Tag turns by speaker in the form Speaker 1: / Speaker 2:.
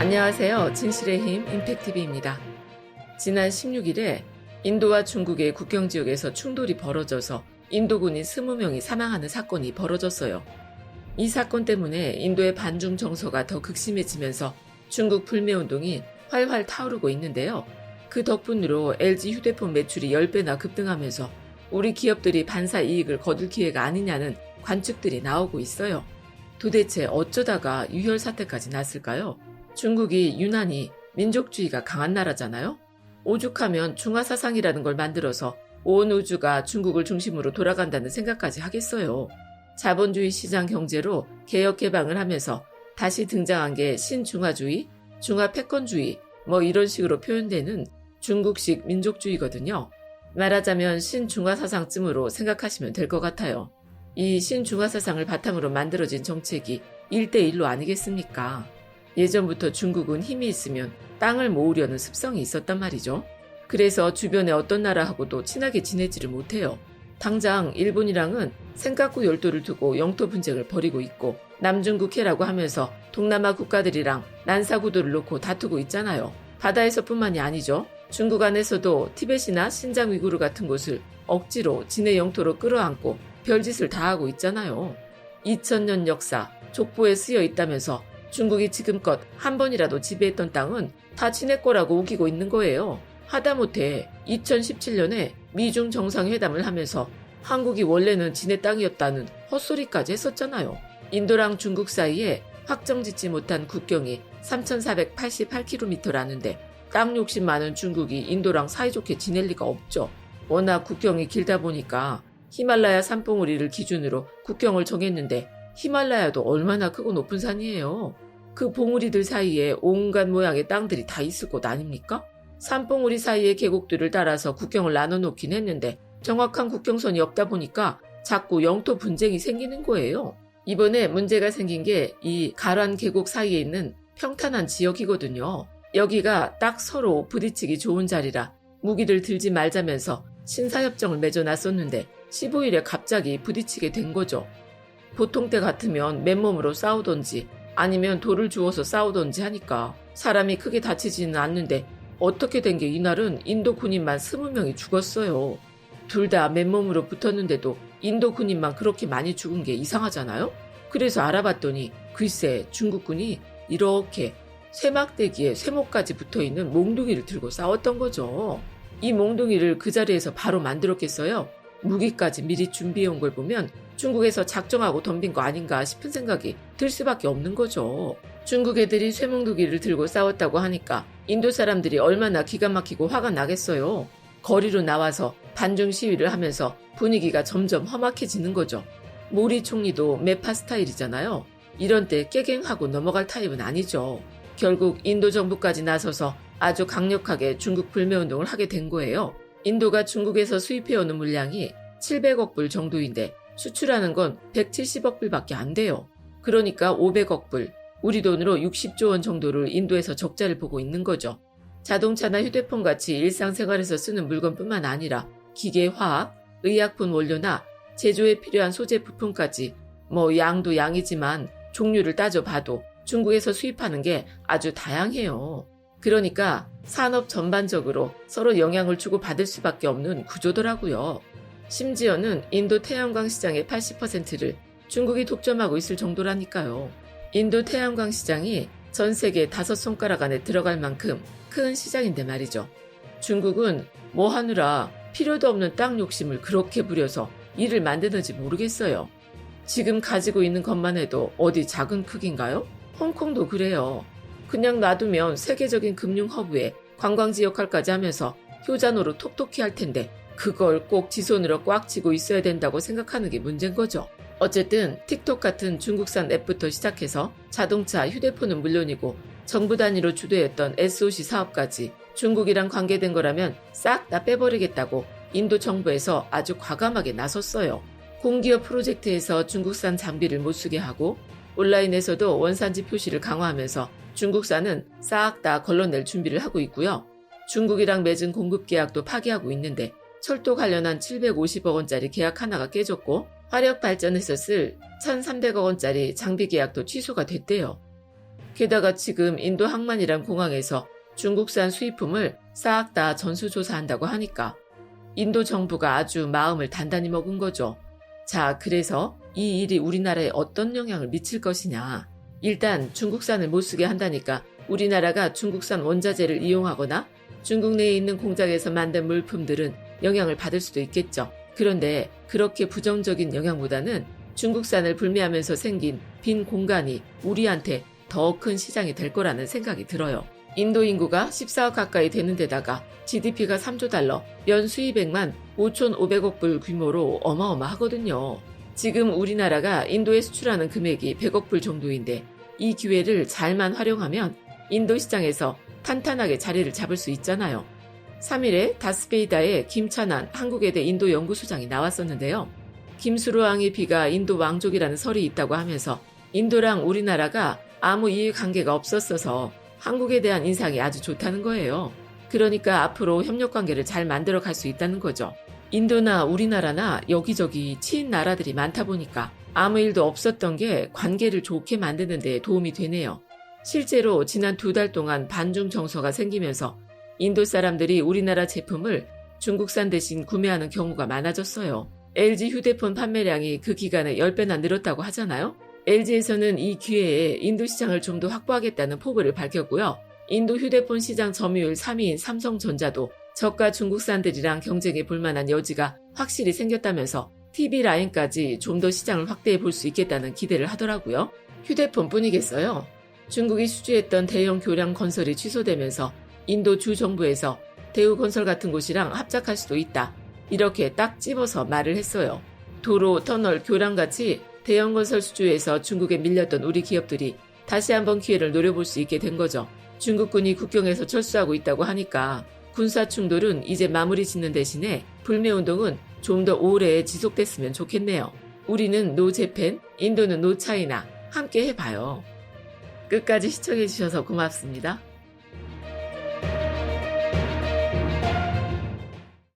Speaker 1: 안녕하세요. 진실의 힘 임팩TV입니다. 지난 16일에 인도와 중국의 국경지역에서 충돌이 벌어져서 인도군인 20명이 사망하는 사건이 벌어졌어요. 이 사건 때문에 인도의 반중 정서가 더 극심해지면서 중국 불매운동이 활활 타오르고 있는데요. 그 덕분으로 LG 휴대폰 매출이 10배나 급등하면서 우리 기업들이 반사 이익을 거둘 기회가 아니냐는 관측들이 나오고 있어요. 도대체 어쩌다가 유혈 사태까지 났을까요? 중국이 유난히 민족주의가 강한 나라잖아요. 오죽하면 중화사상이라는 걸 만들어서 온 우주가 중국을 중심으로 돌아간다는 생각까지 하겠어요. 자본주의 시장 경제로 개혁 개방을 하면서 다시 등장한 게 신중화주의, 중화패권주의 이런 식으로 표현되는 중국식 민족주의거든요. 말하자면 신중화사상쯤으로 생각하시면 될 것 같아요. 이 신중화사상을 바탕으로 만들어진 정책이 1대1로 아니겠습니까? 예전부터 중국은 힘이 있으면 땅을 모으려는 습성이 있었단 말이죠. 그래서 주변의 어떤 나라하고도 친하게 지내지를 못해요. 당장 일본이랑은 생각구 열도를 두고 영토 분쟁을 벌이고 있고 남중국해라고 하면서 동남아 국가들이랑 난사구도를 놓고 다투고 있잖아요. 바다에서뿐만이 아니죠. 중국 안에서도 티벳이나 신장 위구르 같은 곳을 억지로 지네 영토로 끌어안고 별짓을 다 하고 있잖아요. 2000년 역사 족보에 쓰여 있다면서 중국이 지금껏 한 번이라도 지배했던 땅은 다 지네 거라고 우기고 있는 거예요. 하다못해 2017년에 미중 정상회담을 하면서 한국이 원래는 지네 땅이었다는 헛소리까지 했었잖아요. 인도랑 중국 사이에 확정짓지 못한 국경이 3,488km라는데 땅 욕심 많은 중국이 인도랑 사이좋게 지낼 리가 없죠. 워낙 국경이 길다 보니까 히말라야 산봉우리를 기준으로 국경을 정했는데 히말라야도 얼마나 크고 높은 산이에요. 그 봉우리들 사이에 온갖 모양의 땅들이 다 있을 곳 아닙니까? 산봉우리 사이의 계곡들을 따라서 국경을 나눠놓긴 했는데 정확한 국경선이 없다 보니까 자꾸 영토 분쟁이 생기는 거예요. 이번에 문제가 생긴 게 이 가란 계곡 사이에 있는 평탄한 지역이거든요. 여기가 딱 서로 부딪히기 좋은 자리라 무기를 들지 말자면서 신사협정을 맺어놨었는데 15일에 갑자기 부딪히게 된 거죠. 보통 때 같으면 맨몸으로 싸우던지 아니면 돌을 주워서 싸우던지 하니까 사람이 크게 다치지는 않는데 어떻게 된 게 이날은 인도 군인만 20명이 죽었어요. 둘 다 맨몸으로 붙었는데도 인도 군인만 그렇게 많이 죽은 게 이상하잖아요? 그래서 알아봤더니 글쎄 중국군이 이렇게 쇠막대기에 쇠목까지 붙어있는 몽둥이를 들고 싸웠던 거죠. 이 몽둥이를 그 자리에서 바로 만들었겠어요? 무기까지 미리 준비해온 걸 보면 중국에서 작정하고 덤빈 거 아닌가 싶은 생각이 들 수밖에 없는 거죠. 중국 애들이 쇠몽둥이를 들고 싸웠다고 하니까 인도 사람들이 얼마나 기가 막히고 화가 나겠어요. 거리로 나와서 반중 시위를 하면서 분위기가 점점 험악해지는 거죠. 모리 총리도 매파 스타일이잖아요. 이런 때 깨갱하고 넘어갈 타입은 아니죠. 결국 인도 정부까지 나서서 아주 강력하게 중국 불매운동을 하게 된 거예요. 인도가 중국에서 수입해오는 물량이 700억 불 정도인데 수출하는 건 170억 불밖에 안 돼요. 그러니까 500억 불, 우리 돈으로 60조 원 정도를 인도에서 적자를 보고 있는 거죠. 자동차나 휴대폰 같이 일상생활에서 쓰는 물건뿐만 아니라 기계, 화학, 의약품 원료나 제조에 필요한 소재 부품까지 양도 양이지만 종류를 따져봐도 중국에서 수입하는 게 아주 다양해요. 그러니까 산업 전반적으로 서로 영향을 주고받을 수밖에 없는 구조더라고요. 심지어는 인도 태양광 시장의 80%를 중국이 독점하고 있을 정도라니까요. 인도 태양광 시장이 전 세계 5손가락 안에 들어갈 만큼 큰 시장인데 말이죠. 중국은 뭐 하느라 필요도 없는 땅 욕심을 그렇게 부려서 일을 만드는지 모르겠어요. 지금 가지고 있는 것만 해도 어디 작은 크기인가요? 홍콩도 그래요. 그냥 놔두면 세계적인 금융 허브에 관광지 역할까지 하면서 효자노로 톡톡히 할 텐데 그걸 꼭 지 손으로 꽉 쥐고 있어야 된다고 생각하는 게 문제인 거죠. 어쨌든 틱톡 같은 중국산 앱부터 시작해서 자동차, 휴대폰은 물론이고 정부 단위로 주도했던 SOC 사업까지 중국이랑 관계된 거라면 싹 다 빼버리겠다고 인도 정부에서 아주 과감하게 나섰어요. 공기업 프로젝트에서 중국산 장비를 못 쓰게 하고 온라인에서도 원산지 표시를 강화하면서 중국산은 싹 다 걸러낼 준비를 하고 있고요. 중국이랑 맺은 공급 계약도 파기하고 있는데 철도 관련한 750억 원짜리 계약 하나가 깨졌고 화력 발전에서 쓸 1,300억 원짜리 장비 계약도 취소가 됐대요. 게다가 지금 인도 항만이란 공항에서 중국산 수입품을 싹 다 전수조사한다고 하니까 인도 정부가 아주 마음을 단단히 먹은 거죠. 자, 그래서 이 일이 우리나라에 어떤 영향을 미칠 것이냐. 일단 중국산을 못 쓰게 한다니까 우리나라가 중국산 원자재를 이용하거나 중국 내에 있는 공장에서 만든 물품들은 영향을 받을 수도 있겠죠. 그런데 그렇게 부정적인 영향보다는 중국산을 불매하면서 생긴 빈 공간이 우리한테 더 큰 시장이 될 거라는 생각이 들어요. 인도 인구가 14억 가까이 되는 데다가 GDP가 3조 달러, 연 수입액만 5,500억 불 규모로 어마어마하거든요. 지금 우리나라가 인도에 수출하는 금액이 100억 불 정도인데 이 기회를 잘만 활용하면 인도 시장에서 탄탄하게 자리를 잡을 수 있잖아요. 3일에 다스베이다의 김찬환 한국외대 인도 연구소장이 나왔었는데요. 김수로왕의 비가 인도 왕족이라는 설이 있다고 하면서 인도랑 우리나라가 아무 이해관계가 없었어서 한국에 대한 인상이 아주 좋다는 거예요. 그러니까 앞으로 협력관계를 잘 만들어 갈 수 있다는 거죠. 인도나 우리나라나 여기저기 치인 나라들이 많다 보니까 아무 일도 없었던 게 관계를 좋게 만드는 데 도움이 되네요. 실제로 지난 2달 동안 반중 정서가 생기면서 인도 사람들이 우리나라 제품을 중국산 대신 구매하는 경우가 많아졌어요. LG 휴대폰 판매량이 그 기간에 10배나 늘었다고 하잖아요. LG에서는 이 기회에 인도 시장을 좀 더 확보하겠다는 포부를 밝혔고요. 인도 휴대폰 시장 점유율 3위인 삼성전자도 저가 중국산들이랑 경쟁해 볼 만한 여지가 확실히 생겼다면서 TV 라인까지 좀 더 시장을 확대해 볼 수 있겠다는 기대를 하더라고요. 휴대폰뿐이겠어요. 중국이 수주했던 대형 교량 건설이 취소되면서 인도 주 정부에서 대우건설 같은 곳이랑 합작할 수도 있다. 이렇게 딱 집어서 말을 했어요. 도로, 터널, 교량같이 대형 건설 수주에서 중국에 밀렸던 우리 기업들이 다시 한번 기회를 노려볼 수 있게 된 거죠. 중국군이 국경에서 철수하고 있다고 하니까 군사 충돌은 이제 마무리 짓는 대신에 불매운동은 좀 더 오래 지속됐으면 좋겠네요. 우리는 노 재팬, 인도는 노 차이나 함께 해봐요. 끝까지 시청해주셔서 고맙습니다.